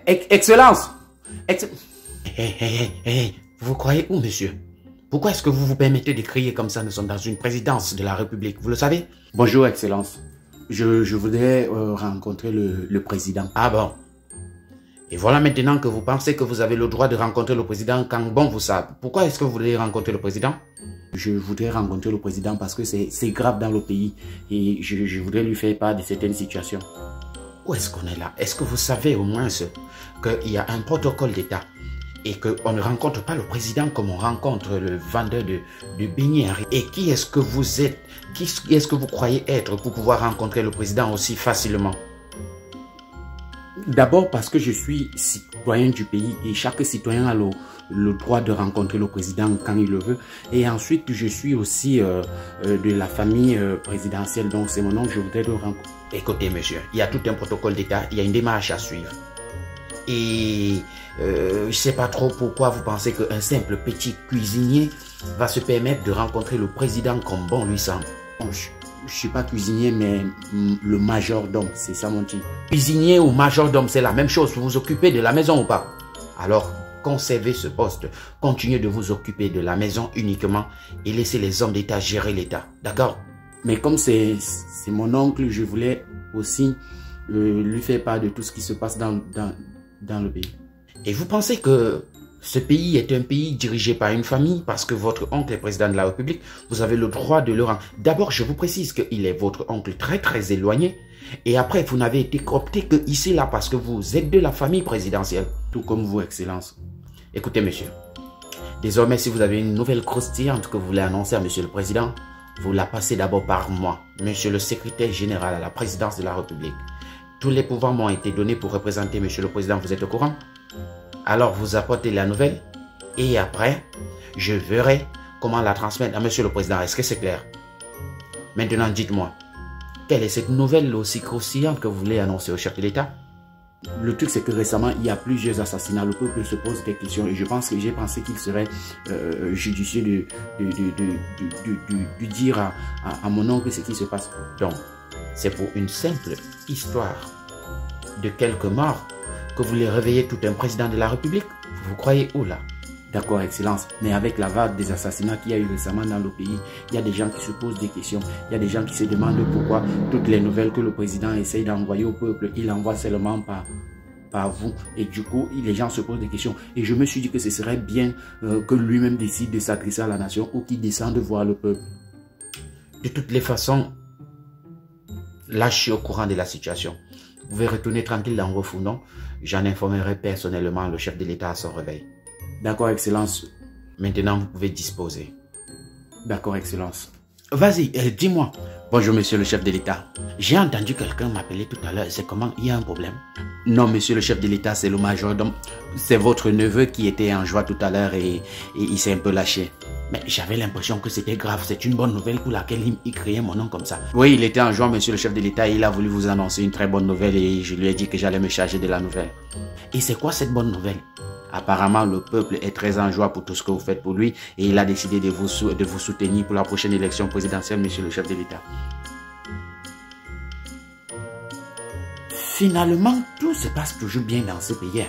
Excellence! Vous croyez où, monsieur? Pourquoi est-ce que vous vous permettez de crier comme ça? Nous sommes dans une présidence de la République, vous le savez? Bonjour, Excellence. Je voudrais rencontrer le président. Ah bon? Et voilà maintenant que vous pensez que vous avez le droit de rencontrer le président quand bon vous savez. Pourquoi est-ce que vous voulez rencontrer le président? Je voudrais rencontrer le président parce que c'est grave dans le pays et je voudrais lui faire part de certaines situations. Où est-ce qu'on est là? Est-ce que vous savez au moins qu'il y a un protocole d'État et qu'on ne rencontre pas le président comme on rencontre le vendeur de beignets? Et qui est-ce que vous êtes? Qui est-ce que vous croyez être pour pouvoir rencontrer le président aussi facilement? D'abord parce que je suis citoyen du pays et chaque citoyen a le droit de rencontrer le président quand il le veut. Et ensuite, je suis aussi de la famille présidentielle, donc c'est mon oncle, je voudrais le rencontrer. Écoutez, monsieur, il y a tout un protocole d'État, il y a une démarche à suivre. Et je ne sais pas trop pourquoi vous pensez qu'un simple petit cuisinier va se permettre de rencontrer le président comme bon lui semble. Je ne suis pas cuisinier, mais le majordome, c'est ça mon titre. Cuisinier ou majordome, c'est la même chose. Vous vous occupez de la maison ou pas? Alors, conservez ce poste. Continuez de vous occuper de la maison uniquement et laissez les hommes d'État gérer l'État. D'accord? Mais comme c'est mon oncle, je voulais aussi lui faire part de tout ce qui se passe dans le pays. Et vous pensez que ce pays est un pays dirigé par une famille parce que votre oncle est président de la République, vous avez le droit de le rendre. D'abord, je vous précise qu'il est votre oncle très éloigné. Et après, vous n'avez été opté que ici, là, parce que vous êtes de la famille présidentielle. Tout comme vous, Excellence. Écoutez, monsieur. Désormais, si vous avez une nouvelle croustillante que vous voulez annoncer à monsieur le président, vous la passez d'abord par moi, monsieur le secrétaire général à la présidence de la République. Tous les pouvoirs m'ont été donnés pour représenter monsieur le président, vous êtes au courant? Alors, vous apportez la nouvelle et après, je verrai comment la transmettre à monsieur le président. Est-ce que c'est clair? Maintenant, dites-moi, quelle est cette nouvelle aussi croustillante que vous voulez annoncer au chef de l'État? Le truc, c'est que récemment, il y a plusieurs assassinats. Le peuple se pose des questions et j'ai pensé qu'il serait judicieux de dire à mon oncle ce qui se passe. Donc, c'est pour une simple histoire de quelques morts que vous voulez réveiller tout un président de la République? Vous croyez où là? D'accord, Excellence. Mais avec la vague des assassinats qu'il y a eu récemment dans le pays, il y a des gens qui se posent des questions. Il y a des gens qui se demandent pourquoi toutes les nouvelles que le président essaye d'envoyer au peuple, il envoie seulement par vous. Et du coup, les gens se posent des questions. Et je me suis dit que ce serait bien que lui-même décide de s'adresser à la nation ou qu'il descende voir le peuple. De toutes les façons, là, je suis au courant de la situation. Vous pouvez retourner tranquille dans vos fourneaux. J'en informerai personnellement le chef de l'État à son réveil. D'accord, Excellence. Maintenant, vous pouvez disposer. D'accord, Excellence. Vas-y, dis-moi. Bonjour, monsieur le chef de l'État. J'ai entendu quelqu'un m'appeler tout à l'heure. C'est comment? Il y a un problème? Non, monsieur le chef de l'État, c'est le majordome. C'est votre neveu qui était en joie tout à l'heure et il s'est un peu lâché. Mais j'avais l'impression que c'était grave. C'est une bonne nouvelle pour laquelle il criait mon nom comme ça. Oui, il était en joie, monsieur le chef de l'État. Il a voulu vous annoncer une très bonne nouvelle et je lui ai dit que j'allais me charger de la nouvelle. Et c'est quoi cette bonne nouvelle? Apparemment, le peuple est très en joie pour tout ce que vous faites pour lui et il a décidé de vous soutenir pour la prochaine élection présidentielle, monsieur le chef de l'État. Finalement, tout se passe toujours bien dans ce pays.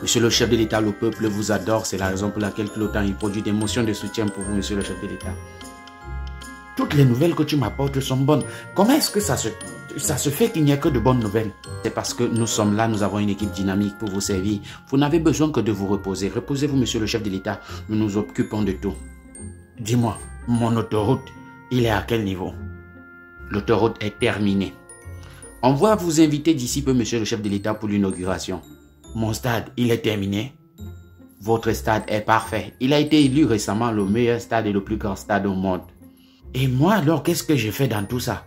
Monsieur le chef de l'État, le peuple vous adore. C'est la raison pour laquelle tout le temps il produit des motions de soutien pour vous, monsieur le chef de l'État. Toutes les nouvelles que tu m'apportes sont bonnes. Comment est-ce que ça se fait qu'il n'y a que de bonnes nouvelles? C'est parce que nous sommes là, nous avons une équipe dynamique pour vous servir. Vous n'avez besoin que de vous reposer. Reposez-vous, monsieur le chef de l'État. Nous nous occupons de tout. Dis-moi, mon autoroute, il est à quel niveau? L'autoroute est terminée. On va vous inviter d'ici peu, monsieur le chef de l'État, pour l'inauguration. Mon stade, il est terminé? Votre stade est parfait. Il a été élu récemment le meilleur stade et le plus grand stade au monde. Et moi alors, qu'est-ce que j'ai fait dans tout ça?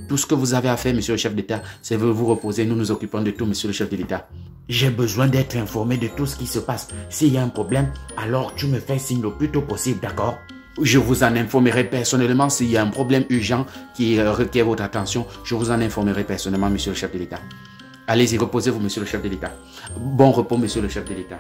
Tout ce que vous avez à faire, monsieur le chef d'État, c'est de vous reposer. Nous nous occupons de tout, monsieur le chef de l'État. J'ai besoin d'être informé de tout ce qui se passe. S'il y a un problème, alors tu me fais signe le plus tôt possible, d'accord? Je vous en informerai personnellement s'il y a un problème urgent qui requiert votre attention. Je vous en informerai personnellement, monsieur le chef de l'État. Allez-y, reposez-vous, monsieur le chef de l'État. Bon repos, monsieur le chef de l'État.